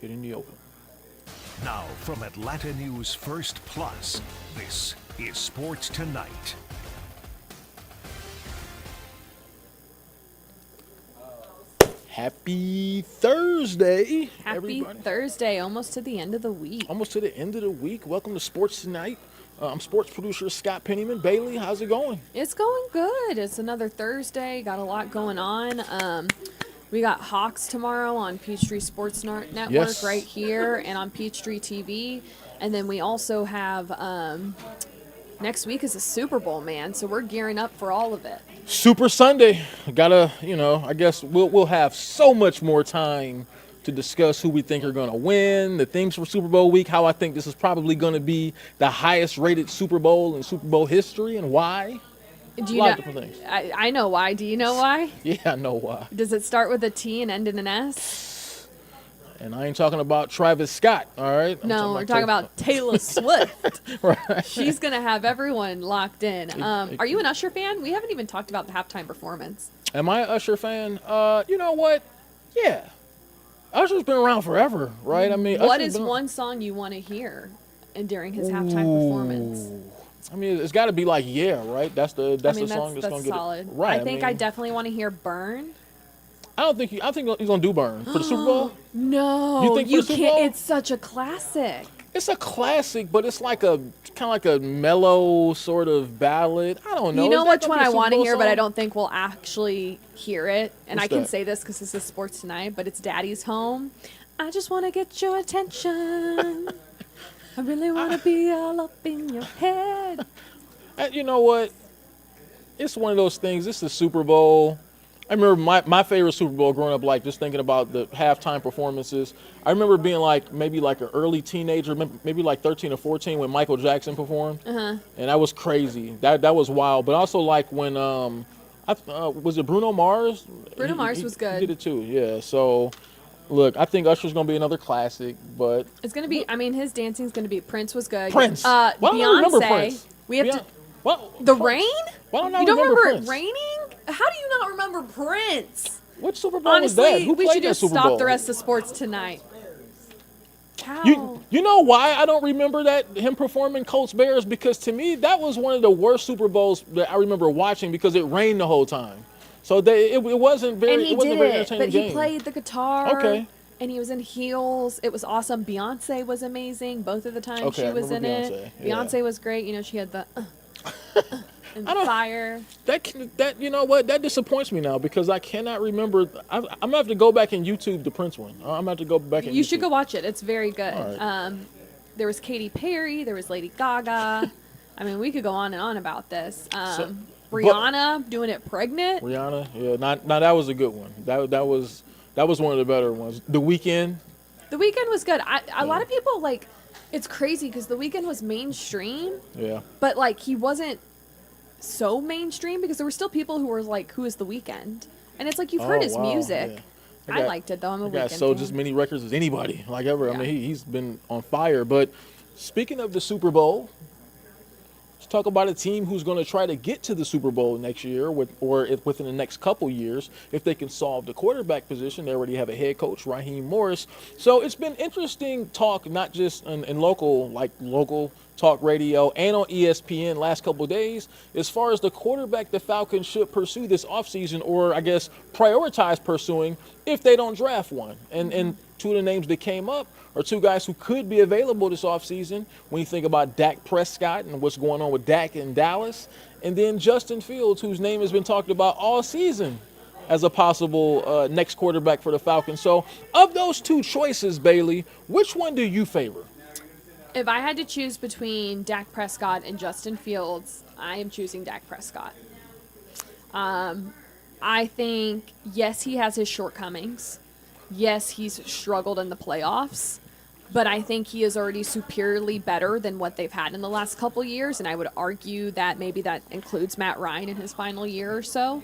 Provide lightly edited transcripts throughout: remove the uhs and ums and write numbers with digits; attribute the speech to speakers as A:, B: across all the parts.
A: hitting the open.
B: Now from Atlanta News First Plus, this is Sports Tonight.
A: Happy Thursday,
C: Happy
A: everybody.
C: Thursday, almost to the end of the week.
A: Almost to the end of the week. Welcome to Sports Tonight. I'm sports producer Scott Pennyman. Bailey, how's it going?
C: It's going good. It's another Thursday. Got a lot going on. We got Hawks tomorrow on Peachtree Sports Network
A: Yes.
C: right here and on Peachtree TV. And then we also have next week is a Super Bowl, man. So we're gearing up for all of it.
A: Super Sunday. I guess we'll have so much more time to discuss who we think are going to win, the themes for Super Bowl week, how I think this is probably going to be the highest rated Super Bowl in Super Bowl history and why.
C: Do
A: A
C: you
A: lot
C: know?
A: of different things.
C: I know why. Do you know why?
A: Yeah, I know why.
C: Does it start with a T and end in an S?
A: And I ain't talking about Travis Scott, all right?
C: No, we're talking about Taylor Swift.
A: Right.
C: She's going to have everyone locked in. Are you an Usher fan? We haven't even talked about the halftime performance.
A: Am I an Usher fan? You know what? Yeah. Usher's been around forever, right? I mean,
C: What
A: Usher's
C: is
A: been
C: one song you want to hear during his halftime performance?
A: I mean, it's got to be like, yeah, right? That's the song that's going to get
C: solid.
A: it. Right.
C: I think I definitely want to hear Burn.
A: I think he's going to do Burn for the Super Bowl.
C: No,
A: You think for the Super Bowl?
C: can't. It's such a classic.
A: It's a classic, but it's like kind of like a mellow sort of ballad. I don't know.
C: You know
A: Is that
C: which
A: gonna
C: one
A: be a
C: I
A: Super
C: want to
A: Bowl
C: hear, but I
A: song?
C: don't think we'll actually hear it. And
A: What's
C: I can
A: that?
C: say this because this is Sports Tonight, but it's Daddy's Home. I just want to get your attention. I really want to be all up in your head.
A: You know what? It's one of those things. It's the Super Bowl. I remember my favorite Super Bowl growing up, like just thinking about the halftime performances. I remember being like maybe like an early teenager, maybe like 13 or 14 when Michael Jackson performed. And that was crazy. That was wild. But also like when, was it Bruno Mars?
C: Bruno Mars was good.
A: He did it too, yeah. So, look, I think Usher's going to be another classic, but.
C: It's going to be, I mean, his dancing's going to be, Prince was good.
A: Prince. Why don't I remember Prince?
C: We have to,
A: Well,
C: the
A: Prince.
C: rain?
A: Why don't I
C: You don't
A: remember
C: remember
A: Prince?
C: it raining? How do you not remember Prince?
A: Which Super Bowl was that?
C: Honestly,
A: Who
C: we
A: played
C: should
A: that
C: just
A: Super
C: stop
A: Bowl?
C: the rest of sports tonight. How?
A: You know why I don't remember him performing Colts Bears? Because to me that was one of the worst Super Bowls that I remember watching because it rained the whole time. So it wasn't very.
C: And he
A: it wasn't
C: did
A: a very
C: it,
A: entertaining
C: but
A: game.
C: he played the guitar.
A: Okay.
C: And he was in heels. It was awesome. Beyonce was amazing both of the times
A: Okay,
C: she
A: I
C: was in
A: remember
C: it.
A: Beyonce, yeah.
C: Beyonce was great. You know, she had the and
A: I don't-
C: fire.
A: That you know what, that disappoints me now because I cannot remember. I'm gonna have to go back and YouTube the Prince one. I'm gonna have to go back and.
C: You should
A: YouTube.
C: go watch it. It's very good.
A: All right.
C: There was Katy Perry. There was Lady Gaga. I mean, we could go on and on about this. Rihanna doing it pregnant.
A: Rihanna, yeah, now that was a good one. That was one of the better ones. The Weeknd.
C: The Weeknd was good. A lot of people like. It's crazy because The Weeknd was mainstream,
A: Yeah.
C: but like he wasn't so mainstream because there were still people who were like, "Who is The Weeknd?" And it's like you've heard his
A: wow,
C: music.
A: yeah.
C: I liked it though. I'm a
A: That guy
C: Weeknd
A: sold
C: fan.
A: as many records as anybody, like ever. I
C: Yeah.
A: mean, he's been on fire. But speaking of the Super Bowl, let's talk about a team who's going to try to get to the Super Bowl next year, within the next couple years, if they can solve the quarterback position. They already have a head coach, Raheem Morris. So it's been interesting talk, not just in local talk radio and on ESPN last couple of days, as far as the quarterback the Falcons should pursue this offseason, or I guess prioritize pursuing if they don't draft one. And two of the names that came up are two guys who could be available this offseason when you think about Dak Prescott and what's going on with Dak in Dallas, and then Justin Fields, whose name has been talked about all season as a possible next quarterback for the Falcons. So of those two choices, Bailey, which one do you favor?
C: If I had to choose between Dak Prescott and Justin Fields, I am choosing Dak Prescott. I think, yes, he has his shortcomings. Yes, he's struggled in the playoffs. But I think he is already superiorly better than what they've had in the last couple years. And I would argue that maybe that includes Matt Ryan in his final year or so.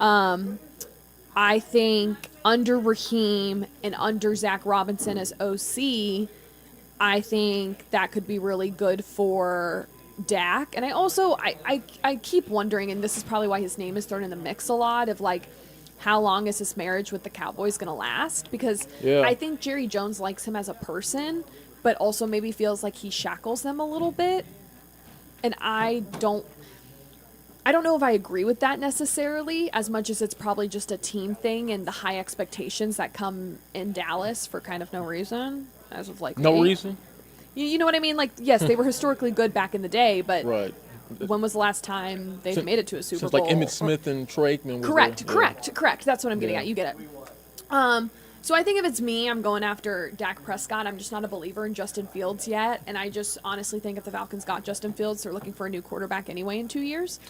C: I think under Raheem and under Zach Robinson as OC, I think that could be really good for Dak. And I also, I keep wondering, and this is probably why his name is thrown in the mix a lot, of like, how long is this marriage with the Cowboys going to last? Because
A: Yeah.
C: I think Jerry Jones likes him as a person, but also maybe feels like he shackles them a little bit. And I don't know if I agree with that necessarily, as much as it's probably just a team thing and the high expectations that come in Dallas for kind of no reason, as of like
A: No
C: late.
A: reason?
C: You know what I mean? Like, yes, they were historically good back in the day, but
A: Right.
C: when was the last time they've
A: Since-
C: made it to a Super
A: Since
C: Bowl?
A: like Emmitt Smith and Trakeman. Was
C: Correct,
A: there.
C: correct. That's what I'm getting
A: Yeah.
C: at. You get it. So I think if it's me, I'm going after Dak Prescott. I'm just not a believer in Justin Fields yet, and I just honestly think if the Falcons got Justin Fields, they're looking for a new quarterback anyway in 2 years.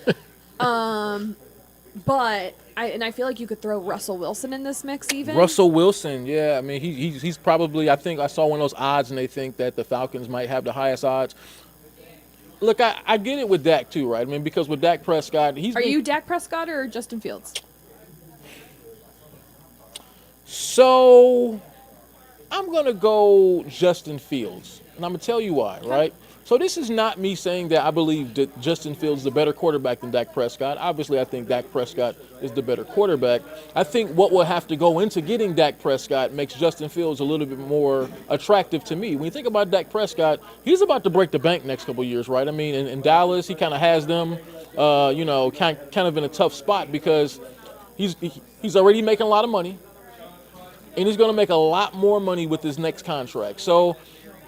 C: But I feel like you could throw Russell Wilson in this mix even.
A: Russell Wilson, yeah. I mean, he's probably. I think I saw one of those odds, and they think that the Falcons might have the highest odds. Look, I get it with Dak too, right? I mean, because with Dak Prescott,
C: Are you Dak Prescott or Justin Fields?
A: So I'm gonna go Justin Fields, and I'm gonna tell you why, right? So this is not me saying that I believe that Justin Fields is a better quarterback than Dak Prescott. Obviously, I think Dak Prescott is the better quarterback. I think what will have to go into getting Dak Prescott makes Justin Fields a little bit more attractive to me. When you think about Dak Prescott, he's about to break the bank next couple of years, right? I mean, in Dallas, he kind of has them, kind of in a tough spot because he's already making a lot of money, and he's going to make a lot more money with his next contract. So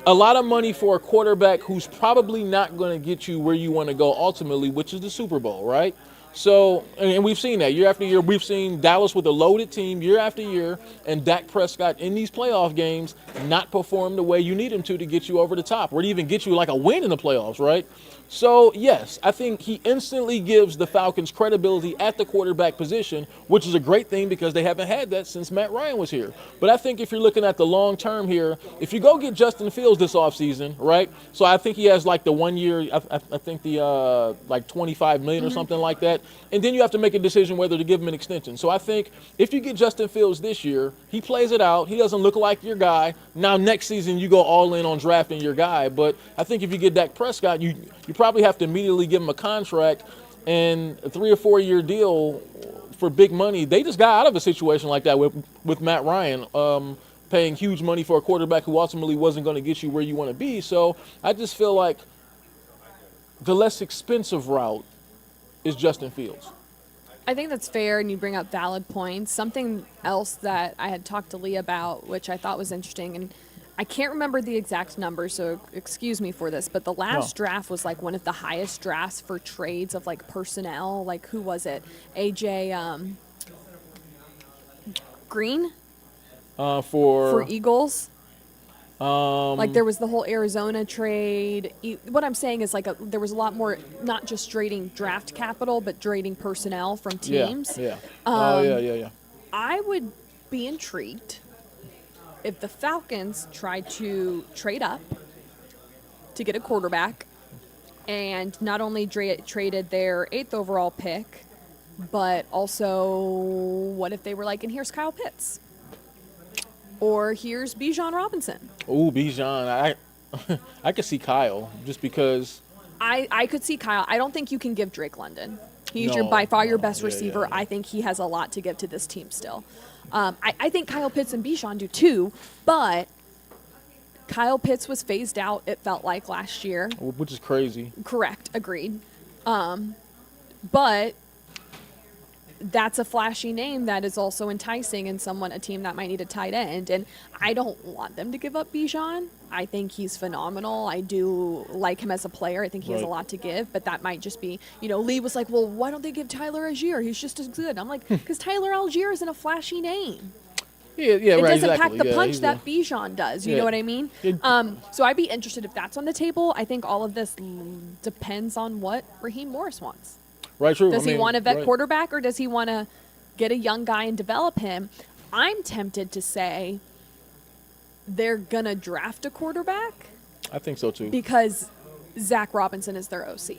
A: a lot of money for a quarterback who's probably not going to get you where you want to go ultimately, which is the Super Bowl, right? So, and we've seen that year after year. We've seen Dallas with a loaded team year after year, and Dak Prescott in these playoff games not perform the way you need him to get you over the top, or to even get you like a win in the playoffs, right? So, yes, I think he instantly gives the Falcons credibility at the quarterback position, which is a great thing because they haven't had that since Matt Ryan was here. But I think if you're looking at the long term here, if you go get Justin Fields this offseason, right? So I think he has like the 1 year, I think the like $25 million or something like that. And then you have to make a decision whether to give him an extension. So I think if you get Justin Fields this year, he plays it out. He doesn't look like your guy. Now next season you go all in on drafting your guy. But I think if you get Dak Prescott, you probably have to immediately give him a contract and a 3 or 4 year deal for big money. They just got out of a situation like that with Matt Ryan, paying huge money for a quarterback who ultimately wasn't going to get you where you want to be. So I just feel like the less expensive route is Justin Fields.
C: I think that's fair, and you bring up valid points. Something else that I had talked to Lee about, which I thought was interesting, and I can't remember the exact number, so excuse me for this, but the last draft was like one of the highest drafts for trades of like personnel. Like, who was it? AJ Green for Eagles. Like there was the whole Arizona trade. What I'm saying is like there was a lot more, not just trading draft capital, but trading personnel from teams.
A: Yeah. Yeah.
C: I would be intrigued if the Falcons tried to trade up to get a quarterback and not only traded their 8th overall pick, but also what if they were like, and here's Kyle Pitts. Or here's Bijan Robinson.
A: Ooh, Bijan. I could see Kyle just because.
C: I could see Kyle. I don't think you can give Drake London. He's
A: No,
C: by far your best
A: yeah,
C: receiver.
A: yeah.
C: I think he has a lot to give to this team still. I think Kyle Pitts and Bijan do too, but Kyle Pitts was phased out, it felt like, last year.
A: Which is crazy.
C: Correct. Agreed. But that's a flashy name that is also enticing and a team that might need a tight end. And I don't want them to give up Bijan. I think he's phenomenal. I do like him as a player. I think he has a lot to give, but that might just be, Lee was like, well, why don't they give Tyler Algier? He's just as good. I'm like, because Tyler Algier isn't a flashy name.
A: Yeah,
C: It
A: right.
C: doesn't
A: Exactly.
C: pack the punch that Bijan does. You know what I mean? So I'd be interested if that's on the table. I think all of this depends on what Raheem Morris wants.
A: Right, true.
C: Does he want a vet quarterback, or does he want to get a young guy and develop him? I'm tempted to say they're going to draft a quarterback.
A: I think so, too.
C: Because Zach Robinson is their OC.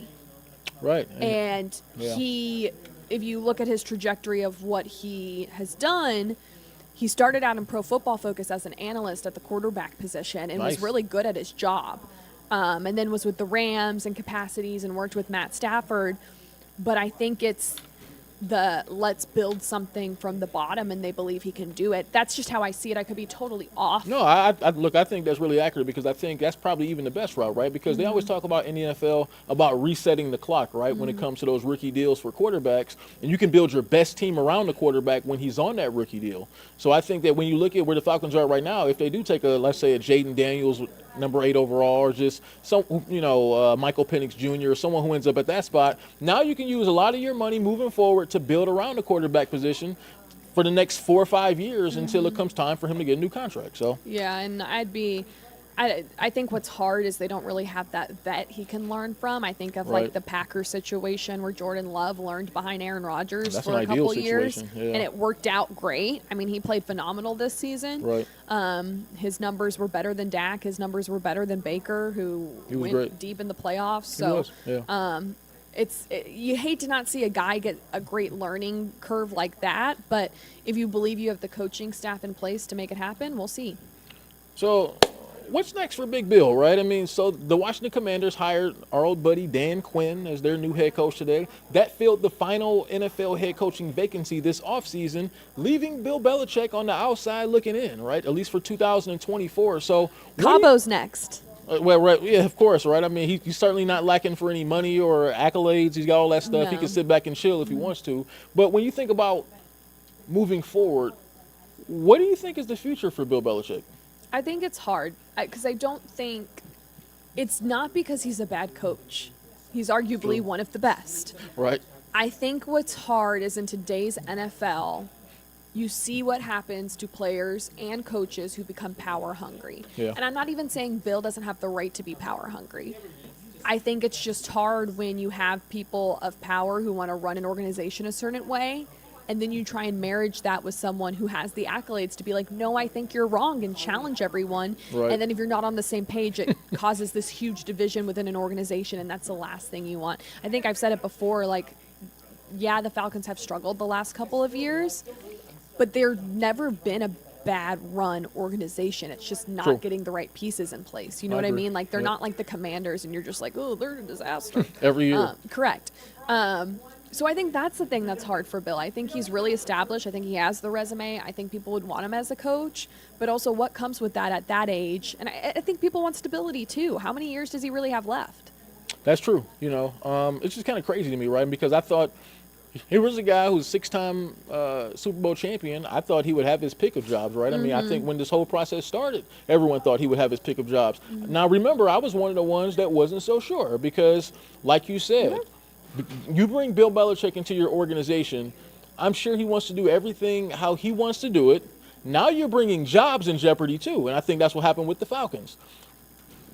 A: Right.
C: And he, if you look at his trajectory of what he has done, he started out in Pro Football Focus as an analyst at the quarterback position and was really good at his job. And then was with the Rams in capacities and worked with Matt Stafford. But I think it's let's build something from the bottom and they believe he can do it. That's just how I see it. I could be totally off.
A: No, I look, I think that's really accurate because I think that's probably even the best route, right? Because they always talk about in the NFL about resetting the clock, right? When it comes to those rookie deals for quarterbacks, and you can build your best team around the quarterback when he's on that rookie deal. So I think that when you look at where the Falcons are right now, if they do take let's say a Jaden Daniels, number 8 overall, or just some, Michael Penix Jr. or someone who ends up at that spot, now you can use a lot of your money moving forward to build around the quarterback position for the next 4 or 5 years until it comes time for him to get a new contract. So
C: yeah, and I think what's hard is they don't really have that vet he can learn from. I think of like the Packers situation where Jordan Love learned behind Aaron Rodgers for a couple years, and it worked out great. I mean, he played phenomenal this season.
A: Right.
C: His numbers were better than Dak. His numbers were better than Baker, who went
A: great.
C: deep in the playoffs.
A: So
C: you hate to not see a guy get a great learning curve like that, but if you believe you have the coaching staff in place to make it happen, we'll see.
A: So what's next for Big Bill, right? I mean, so the Washington Commanders hired our old buddy Dan Quinn as their new head coach today. That filled the final NFL head coaching vacancy this offseason, leaving Bill Belichick on the outside looking in, right? At least for 2024. So
C: Cabo's next.
A: Well, right, yeah, of course, right? I mean, he's certainly not lacking for any money or accolades. He's got all that stuff.
C: No.
A: He can sit back and chill if he wants to. But when you think about moving forward, what do you think is the future for Bill Belichick?
C: I think it's hard because I don't think it's not because he's a bad coach. He's arguably one of the best.
A: Right.
C: I think what's hard is in today's NFL, you see what happens to players and coaches who become power hungry.
A: Yeah.
C: And I'm not even saying Bill doesn't have the right to be power hungry. I think it's just hard when you have people of power who want to run an organization a certain way, and then you try and marriage that with someone who has the accolades to be like, no, I think you're wrong, and challenge everyone.
A: Right.
C: And then if you're not on the same page, it causes this huge division within an organization, and that's the last thing you want. I think I've said it before, like, yeah, the Falcons have struggled the last couple of years, but they've never been a bad run organization. It's just not getting the right pieces in place. You know what I mean? Like, they're not like the Commanders, and you're just like, oh, they're a disaster.
A: Every year.
C: Correct. So I think that's the thing that's hard for Bill. I think he's really established. I think he has the resume. I think people would want him as a coach, but also what comes with that at that age. And I think people want stability too. How many years does he really have left?
A: That's true. It's just kind of crazy to me, right? Because I thought he was a guy who's 6-time Super Bowl champion. I thought he would have his pick of jobs, right? I mean, I think when this whole process started, everyone thought he would have his pick of jobs. Now, remember, I was one of the ones that wasn't so sure because, like you said, you bring Bill Belichick into your organization, I'm sure he wants to do everything how he wants to do it. Now you're bringing jobs in jeopardy, too, and I think that's what happened with the Falcons.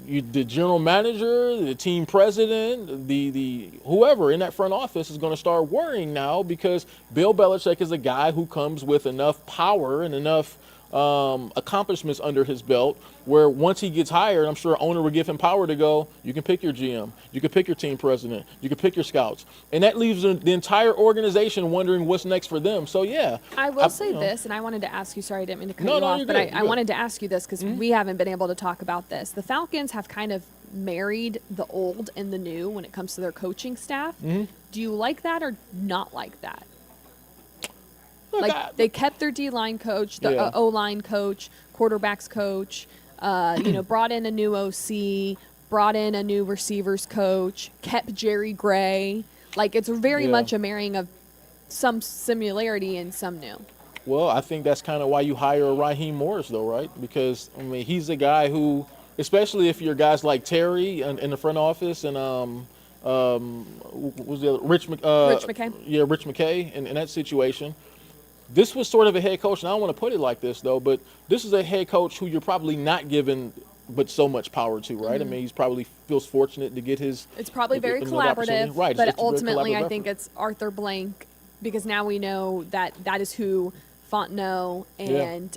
A: The general manager, the team president, the whoever in that front office is going to start worrying now because Bill Belichick is a guy who comes with enough power and enough accomplishments under his belt where once he gets hired, I'm sure owner will give him power to go, you can pick your GM, you can pick your team president, you can pick your scouts. And that leaves the entire organization wondering what's next for them. So, yeah.
C: I will say this, and I wanted to ask you, sorry, I didn't mean to cut you off, but I wanted to ask you this because we haven't been able to talk about this. The Falcons have kind of married the old and the new when it comes to their coaching staff. Do you like that or not like that? Look, they kept their D-line coach, the O-line coach, quarterbacks coach, brought in a new OC, brought in a new receivers coach, kept Jerry Gray. Like, it's very much a marrying of some similarity and some new.
A: Well, I think that's kind of why you hire a Raheem Morris, though, right? Because, I mean, he's a guy who, especially if you're guys like Terry in the front office and was the other? Rich McKay. Yeah, Rich McKay in that situation. This was sort of a head coach, and I don't want to put it like this, though, but this is a head coach who you're probably not given but so much power to, right? I mean, he's probably feels fortunate to get his...
C: It's probably very collaborative,
A: right,
C: but ultimately I think it's Arthur Blank because now we know that is who Fontenot and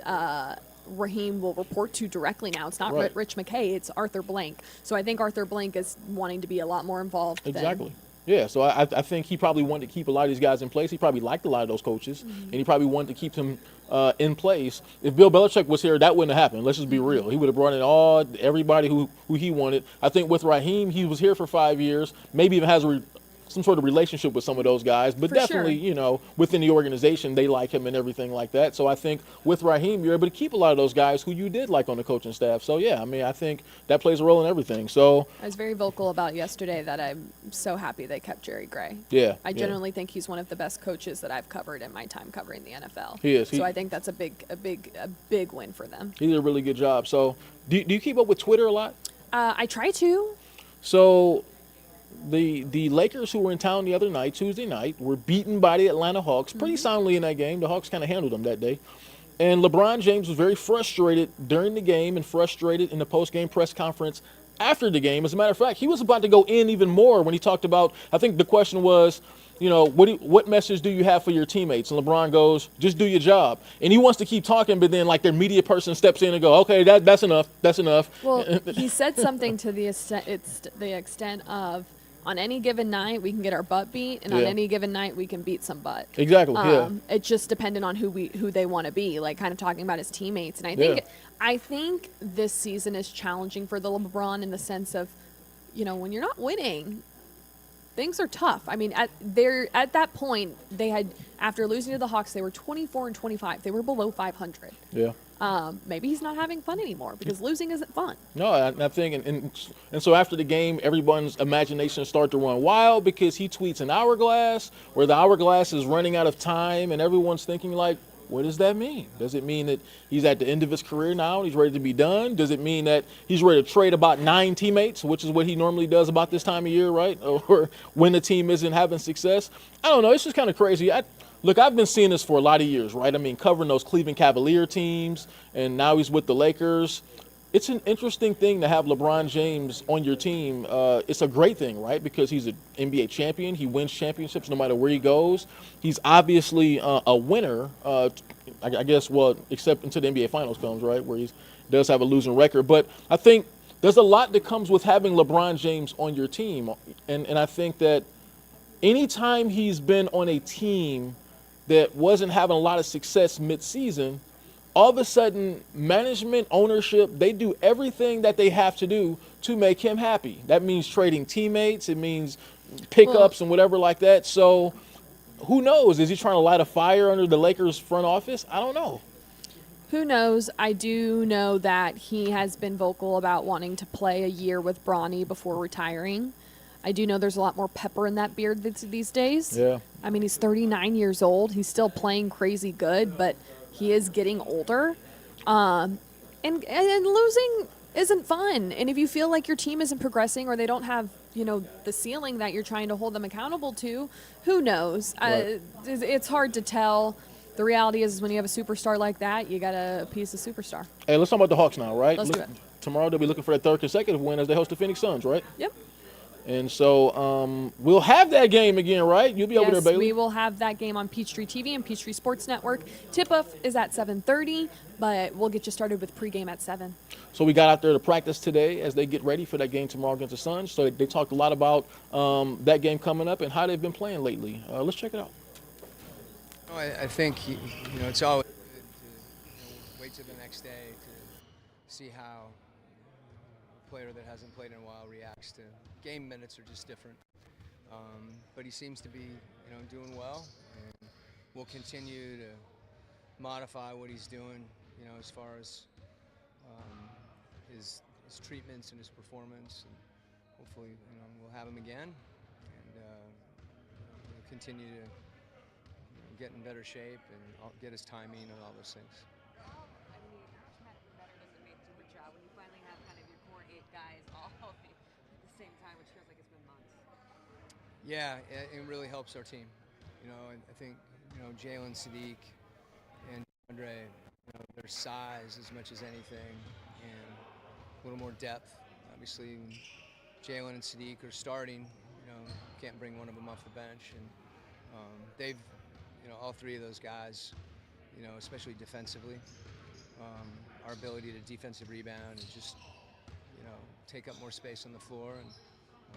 C: Raheem will report to directly now. It's not Rich McKay, it's Arthur Blank. So I think Arthur Blank is wanting to be a lot more involved.
A: Exactly. Yeah, so I think he probably wanted to keep a lot of these guys in place. He probably liked a lot of those coaches, and he probably wanted to keep them in place. If Bill Belichick was here, that wouldn't have happened. Let's just be real. He would have brought in everybody who he wanted. I think with Raheem, he was here for 5 years, maybe even has a some sort of relationship with some of those guys, but
C: For
A: definitely,
C: sure.
A: you know, within the organization, they like him and everything like that. So I think with Raheem, you're able to keep a lot of those guys who you did like on the coaching staff. So yeah, I mean, I think that plays a role in everything. So
C: I was very vocal about yesterday that I'm so happy they kept Jerry Gray.
A: yeah,
C: I
A: yeah.
C: genuinely think he's one of the best coaches that I've covered in my time covering the NFL.
A: He is.
C: So I think that's a big win for them.
A: He did a really good job. So do you keep up with Twitter a lot?
C: I try to.
A: So the Lakers, who were in town the other night, Tuesday night, were beaten by the Atlanta Hawks pretty soundly in that game. The Hawks kind of handled them that day. And LeBron James was very frustrated during the game and frustrated in the post-game press conference after the game. As a matter of fact, he was about to go in even more when he talked about, I think the question was, you know, what message do you have for your teammates? And LeBron goes, just do your job. And he wants to keep talking, but then like their media person steps in and go, okay, that's enough. That's enough.
C: Well, he said something to the extent of, on any given night we can get our butt beat, and on
A: Yeah.
C: any given night we can beat some butt.
A: Exactly. Yeah.
C: It just depended on who they want to be, like kind of talking about his teammates. And
A: Yeah.
C: I think this season is challenging for the LeBron in the sense of, you know, when you're not winning, things are tough. I mean, at that point, they had, after losing to the Hawks, they were 24-25. They were below 500.
A: Yeah.
C: Maybe he's not having fun anymore because losing isn't fun.
A: No, I think, and so after the game, everyone's imagination started to run wild because he tweets an hourglass where the hourglass is running out of time, and everyone's thinking like, what does that mean? Does it mean that he's at the end of his career now and he's ready to be done? Does it mean that he's ready to trade about 9 teammates, which is what he normally does about this time of year, right? Or when the team isn't having success? I don't know. It's just kind of crazy. Look, I've been seeing this for a lot of years, right? I mean, covering those Cleveland Cavalier teams, and now he's with the Lakers. It's an interesting thing to have LeBron James on your team. It's a great thing, right? Because he's an NBA champion. He wins championships no matter where he goes. He's obviously a winner, I guess, well, except until the NBA Finals comes, right, where he does have a losing record. But I think there's a lot that comes with having LeBron James on your team. And I think that anytime he's been on a team that wasn't having a lot of success midseason, all of a sudden, management, ownership, they do everything that they have to do to make him happy. That means trading teammates. It means pickups and whatever like that. So who knows? Is he trying to light a fire under the Lakers front office? I don't know.
C: Who knows? I do know that he has been vocal about wanting to play a year with Bronny before retiring. I do know there's a lot more pepper in that beard these days.
A: Yeah.
C: I mean, he's 39 years old. He's still playing crazy good, but he is getting older. And losing isn't fun. And if you feel like your team isn't progressing or they don't have, you know, the ceiling that you're trying to hold them accountable to, who knows?
A: Right.
C: It's hard to tell. The reality is when you have a superstar like that, you got to appease the superstar.
A: Hey, let's talk about the Hawks now, right?
C: Let's do it.
A: Tomorrow they'll be looking for that third consecutive win as they host the Phoenix Suns, right?
C: Yep.
A: And so we'll have that game again, right? You'll be over there,
C: Yes,
A: Bailey.
C: we will have that game on Peachtree TV and Peachtree Sports Network. Tip-off is at 7:30, but we'll get you started with pregame at 7.
A: So we got out there to practice today as they get ready for that game tomorrow against the Suns. So they talked a lot about that game coming up and how they've been playing lately. Let's check it out.
D: I think it's always good to wait till the next day to see how a player that hasn't played in a while reacts to game minutes are just different. But he seems to be doing well, and we'll continue to modify what he's doing as far as his treatments and his performance, and hopefully we'll have him again, and we'll continue to get in better shape and get his timing and all those things.
E: I mean, you had better than the made super job when you finally have kind of your core 8 guys all healthy at the same time, which feels like it's been months.
D: Yeah, it really helps our team. I think Jalen, Sadiq, and Andre, their size as much as anything, and a little more depth. Obviously, Jalen and Sadiq are starting. Can't bring one of them off the bench, and they've. All 3 of those guys, especially defensively, our ability to defensive rebound and just, take up more space on the floor, and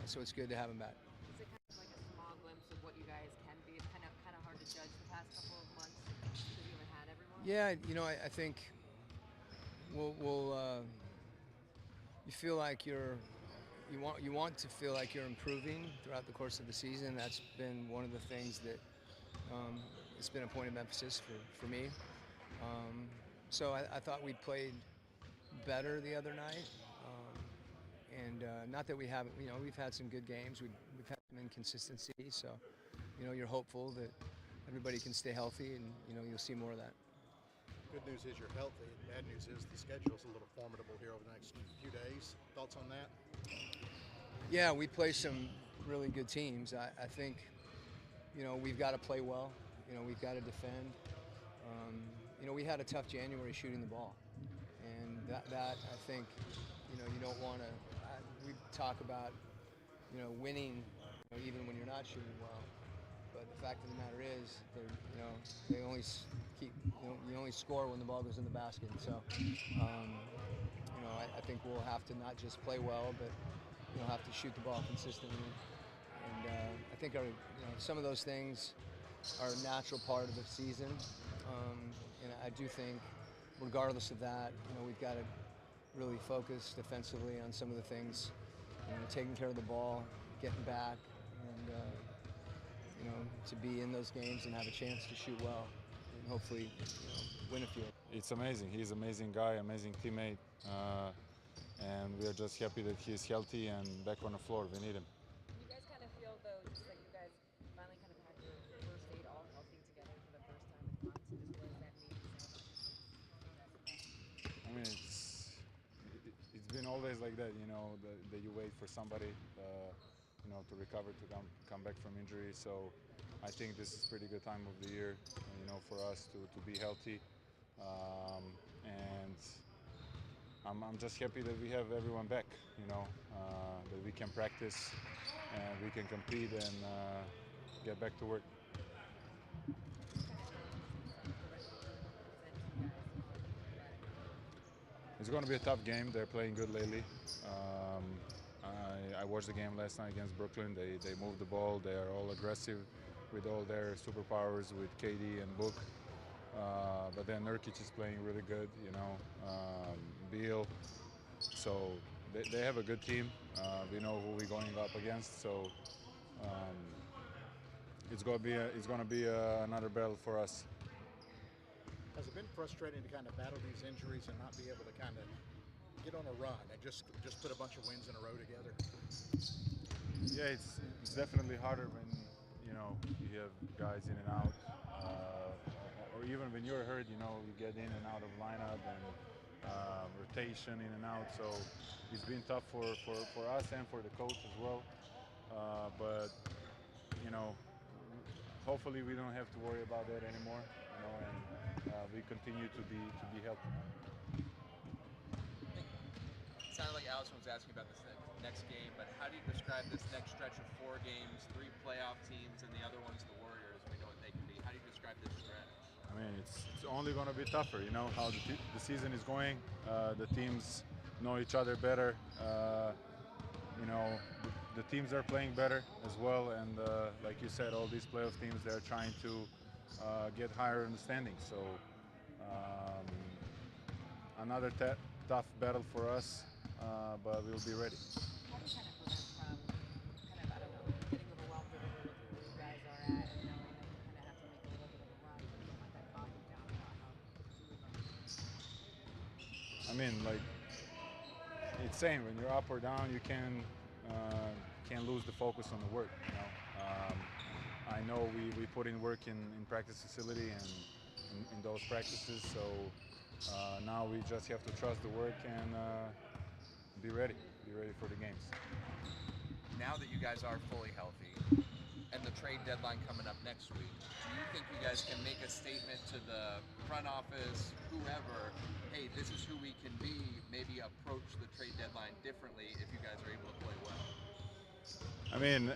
D: so it's good to have them back.
E: Is it kind of like a small glimpse of what you guys can be? It's kind of hard to judge the past couple of months because you haven't had everyone.
D: Yeah, I think we'll you feel like you're you want to feel like you're improving throughout the course of the season. That's been one of the things that it's been a point of emphasis for me. So I thought we played better the other night, and not that we haven't. We've had some good games. We've had some inconsistency. So you're hopeful that everybody can stay healthy, and you'll see more of that.
F: Good news is you're healthy. Bad news is the schedule's a little formidable here over the next few days. Thoughts on that?
D: Yeah, we play some really good teams. I think, we've got to play well. We've got to defend. We had a tough January shooting the ball, and that I think, you don't want to. We talk about, winning, even when you're not shooting well. But the fact of the matter is, they only you only score when the ball goes in the basket. So, I think we'll have to not just play well, but have to shoot the ball consistently. And I think some of those things are a natural part of the season. And I do think, regardless of that, we've got to really focus defensively on some of the things, taking care of the ball, getting back, and to be in those games and have a chance to shoot well, and hopefully win a few.
G: It's amazing. He's an amazing guy, amazing teammate, and we are just happy that he's healthy and back on the floor. We need him.
E: You guys kind of feel, though, just that you guys finally kind of had your first eight all healthy together for the first time in months. And just what does that mean?
G: I mean, it's been always like that, that you wait for somebody, to recover, to come back from injury. So I think this is a pretty good time of the year, for us to be healthy. And I'm just happy that we have everyone back, that we can practice and we can compete and get back to work. It's going to be a tough game. They're playing good lately. I watched the game last night against Brooklyn. They moved the ball. They are all aggressive with all their superpowers with KD and Book. But then Nurkic is playing really good, Beal. So they have a good team. We know who we're going up against. So it's going to be another battle for us.
F: Has it been frustrating to kind of battle these injuries and not be able to kind of get on a run and just put a bunch of wins in a row together?
G: Yeah, it's definitely harder when you have guys in and out, or even when you're hurt, you get in and out of lineup and rotation in and out. So it's been tough for us and for the coach as well. But hopefully we don't have to worry about that anymore. And we continue to be healthy.
H: It sounded like Allison was asking about this next game, but how do you describe this next stretch of 4 games, 3 playoff teams, and the other one's the Warriors? We know what they can be. How do you describe this stretch?
G: I mean, it's only going to be tougher. How the season is going. The teams know each other better. The teams are playing better as well, and like you said, all these playoff teams, they're trying to get higher in the standings. So another tough battle for us, but we'll be ready.
E: How do you kind of prevent from I don't know, getting overwhelmed with where you guys are at and knowing that you kind of have to make a little bit of a run, but you don't want that bog you down about how
G: I mean, like, it's same. When you're up or down, you can't lose the focus on the work. I know we put in work in practice facility and in those practices. So now we just have to trust the work and be ready for the games.
H: Now that you guys are fully healthy and the trade deadline coming up next week, do you think you guys can make a statement to the front office, whoever, hey, this is who we can be, maybe approach the trade deadline differently if you guys are able to play well?
G: I mean,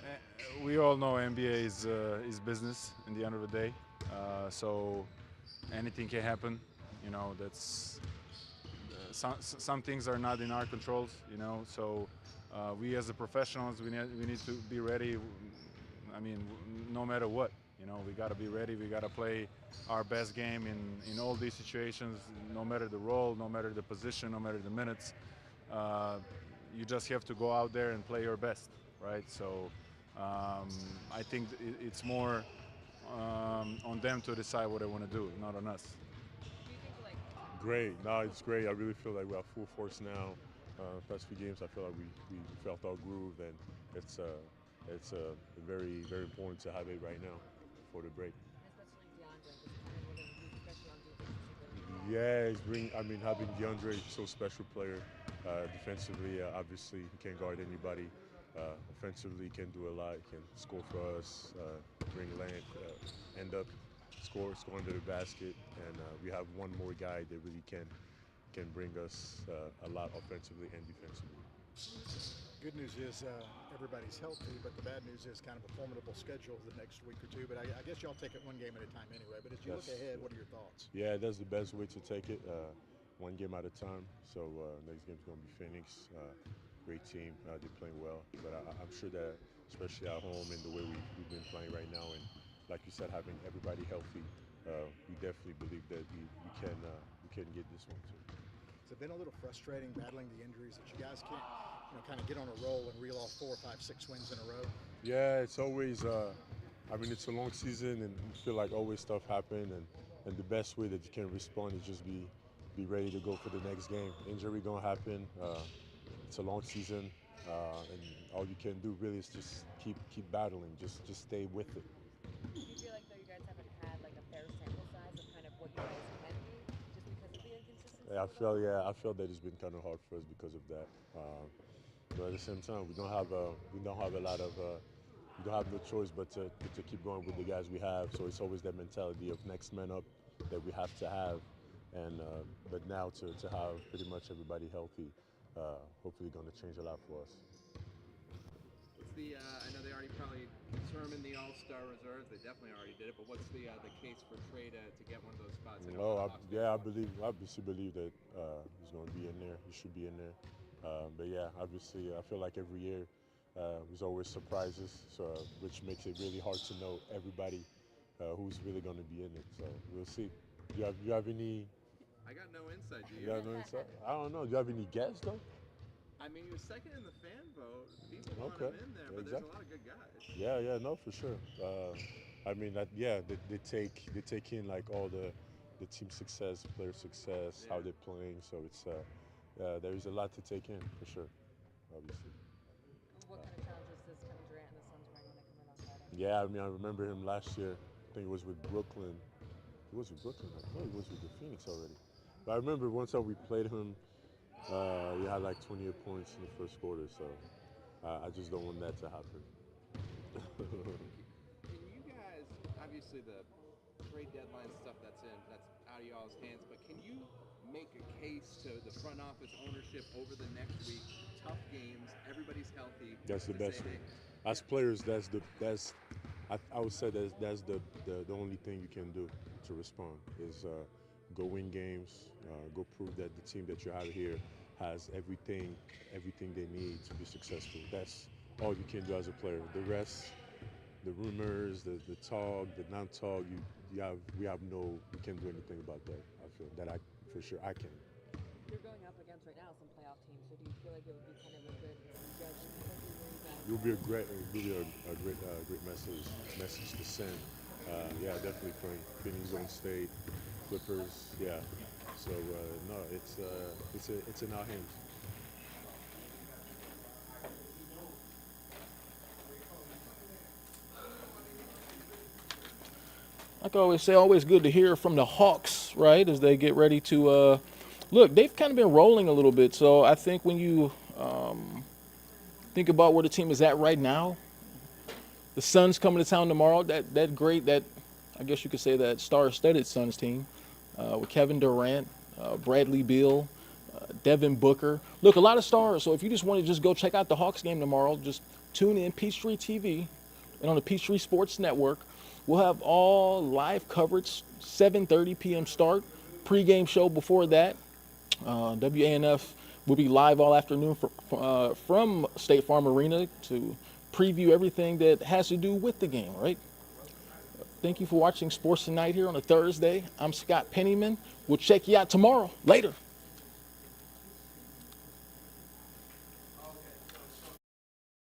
G: we all know NBA is business in the end of the day. So anything can happen. That's some things are not in our controls. So we as the professionals, we need to be ready. I mean, no matter what. We got to be ready. We got to play our best game in all these situations, no matter the role, no matter the position, no matter the minutes. you just have to go out there and play your best, right? So I think it's more on them to decide what they want to do, not on us.
E: Do you think like
I: Great. No, it's great. I really feel like we're at full force now. Past few games, I feel like we felt our groove, and it's very very important to have it right now for the break.
E: especially DeAndre, just kind of what he, especially on defense, is he really
I: Yeah, having DeAndre, so special player. Defensively, obviously, he can't guard anybody. Offensively, he can do a lot. He can score for us, bring length, end up score under the basket, and we have one more guy that really can bring us a lot offensively and defensively.
F: Good news is everybody's healthy, but the bad news is kind of a formidable schedule the next week or two. But I guess y'all take it one game at a time anyway. But as you look ahead, what are your thoughts?
I: Yeah, that's the best way to take it, one game at a time. So next game's going to be Phoenix. Great team, they're playing well. But I'm sure that, especially at home and the way we've been playing right now, and like you said, having everybody healthy, we definitely believe that we can get this one too.
F: Has it been a little frustrating battling the injuries that you guys can't, kind of get on a roll and reel off 4, 5, 6 wins in a row?
I: Yeah, it's always. It's a long season, and you feel like always stuff happen, and the best way that you can respond is just be ready to go for the next game. Injury gonna happen. It's a long season, and all you can do really is just keep battling. Just stay with it.
E: Do you feel like though you guys haven't had like a fair sample size of kind of what you guys can be, just because of the inconsistency?
I: I felt that it's been kind of hard for us because of that. But at the same time, we don't have a lot of. We don't have no choice but to keep going with the guys we have. So it's always that mentality of next man up that we have to have. And but now to have pretty much everybody healthy, hopefully going to change a lot for us.
H: What's I know they already probably determined the All-Star reserves. They definitely already did it. But what's the case for Trey to get one of those spots?
I: I obviously believe that he's going to be in there. He should be in there. But yeah, obviously, I feel like every year there's always surprises, which makes it really hard to know everybody who's really going to be in it. So we'll see. Do you have any?
H: I got no insight. Do you?
I: You got no insight? I don't know. Do you have any guess though?
H: I mean, he was second in the fan vote. People want him in there, but there's a lot of good guys.
I: Yeah, no, for sure. They take in like all the team success, player success, how they're playing. So it's there is a lot to take in for sure, obviously.
E: What kind of challenges does Kevin Durant and the Suns bring when they come in on Friday?
I: Yeah, I remember him last year. I think it was with Brooklyn. He was with Brooklyn. I thought he was with the Phoenix already. But I remember one time we played him. He had like 28 points in the first quarter. So I just don't want that to happen.
H: Can you guys, obviously the trade deadline stuff that's out of y'all's hands, but can you make a case to the front office ownership over the next week? Tough games, everybody's healthy.
I: That's the best thing. As players, I would say that's the only thing you can do to respond is go win games, go prove that the team that you have here has everything they need to be successful. That's all you can do as a player. The rest, the rumors, the talk, the non-talk, we can't do anything about that. I feel that for sure I can.
E: You're going up against right now some playoff teams, so do you feel like it would be kind of a good judge?
I: It would be a great message to send. Yeah, definitely playing Phoenix Zone State, Clippers. Yeah, so no, it's in our hands.
A: Like I always say, always good to hear from the Hawks, right, as they get ready to look. They've kind of been rolling a little bit, so I think when you think about where the team is at right now, the Suns coming to town tomorrow. That I guess you could say that star-studded Suns team with Kevin Durant, Bradley Beal, Devin Booker. Look, a lot of stars. So if you just want to just go check out the Hawks game tomorrow, just tune in Peachtree TV and on the Peachtree Sports Network. We'll have all live coverage, 7:30 p.m. start, pregame show before that. WANF will be live all afternoon from State Farm Arena to preview everything that has to do with the game, right? Thank you for watching Sports Tonight here on a Thursday. I'm Scott Pennyman. We'll check you out tomorrow. Later.